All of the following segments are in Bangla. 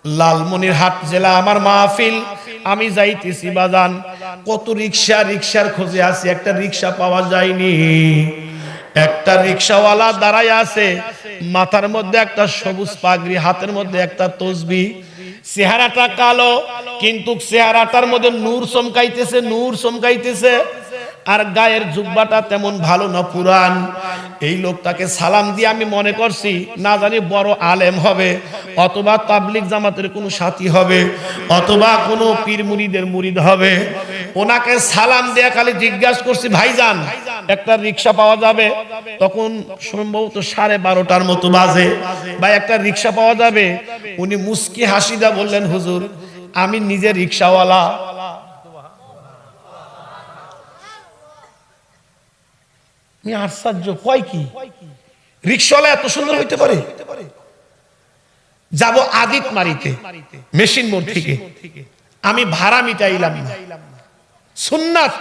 লালমনিরহাট জেলা আমার মাহফিল, আমি যাইতেছি বাজান, কত রিক্সার খোঁজে আছি, একটা রিক্সা পাওয়া যায়নি। একটা রিক্সাওয়ালা দাঁড়ায় আছে, মাথার মধ্যে একটা সবুজ পাগড়ি, হাতের মধ্যে একটা তসবিহ, চেহারাটা কালো কিন্তু চেহারাটার মধ্যে নূর চমকাইতেছে, আর গায়ের জুব্বাটা তেমন ভালো না, পুরান। এই লোকটাকে সালাম দিয়ে আমি মনে করছি না জানি বড় আলেম হবে, অথবা তাবলিগ জামাতের কোনো সাথী হবে, অথবা কোনো পীর মুরিদের মুরিদ হবে। ওনাকে সালাম দিয়ে খালি জিজ্ঞাসা করছি, ভাইজান একটা রিক্সা পাওয়া যাবে? তখন সম্ভবত 12:30 মতো বাজে। ভাই একটা রিক্সা পাওয়া যাবে? উনি মুস্কি হাসিদা বললেন, হুজুর আমি নিজে রিক্সাওয়ালা। আশ্চর্য, কয় কি রিক্সাওয়ালা এত সুন্দর হইতে পারে? যাব আদিত মারিতে মেশিন মোড় থেকে, আমি ভাড়া মিটাইলাম না, সুন্নাত,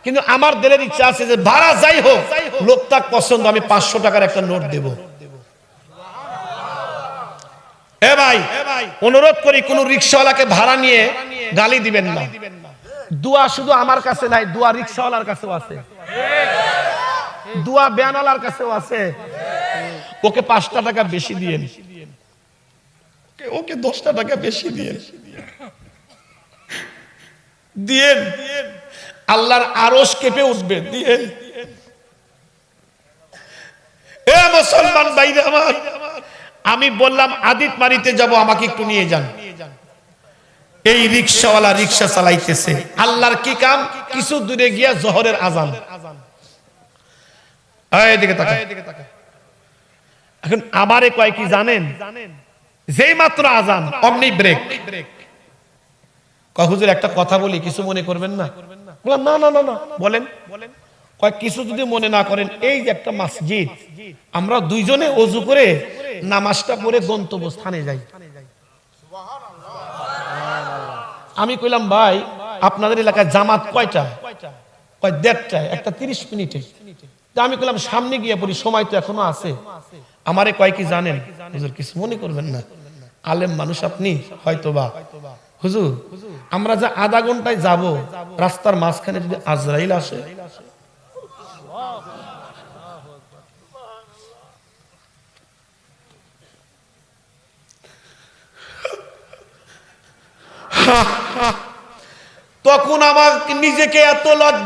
কিন্তু আমার দিলের ইচ্ছা আছে যে ভাড়া যাই হোক লোকটা পছন্দ, আমি 500 টাকার একটা নোট দেব। এ ভাই অনুরোধ করি কোন রিক্সাওয়ালাকে ভাড়া নিয়ে গালি দিবেন না। দোয়া শুধু আমার কাছে নাই, দোয়া রিক্সাওয়ালার কাছেও আছে, দোয়া বেয়ানালার কাছেও আছে। ওকে 5টা টাকা বেশি দিয়েন, ওকে 10টা টাকা বেশি দিয়েন, আল্লাহর আরশ কেঁপে উঠবে, দিয়েন। এ মুসলমান ভাইরা আমার, আমি বললাম আদিত মারিতে যাব, আমাকে একটু নিয়ে যান। এই রিক্সাওয়ালা রিক্সা চালাইতেছে, আল্লাহর কি কাম, কিছু দূরে গিয়া জোহরের আজান। এদিকে তাকা। এখন আমারে কয় কি জানেন, যেই মাত্র আজান অমনি ব্রেক। কয় হুজুর একটা কথা বলি, কিছু মনে করবেন না? বললাম না না না না, বলেন। কয় কিছু যদি মনে না করেন, এই যে একটা মসজিদ, আমরা দুইজনে ওযু করে নামাজটা পড়ে গন্তব্য স্থানে যাই। আমি কইলাম ভাই আপনাদের এলাকায় জামাত কয়টা? কয় 1:30, একটা 30 মিনিটে। আমি কইলাম সামনে গিয়ে পড়ি, সময় তো এখনো আছে। আমারে কয় কি জানেন, হুজুর কিছু মনে করবেন না, আলেম মানুষ আপনি, হয়তোবা হুজুর আমরা যে আধা ঘন্টায় যাব, রাস্তার মাঝখানে যদি আজরাইল আসে, তখন আমার নিজেকে এত লজ্জা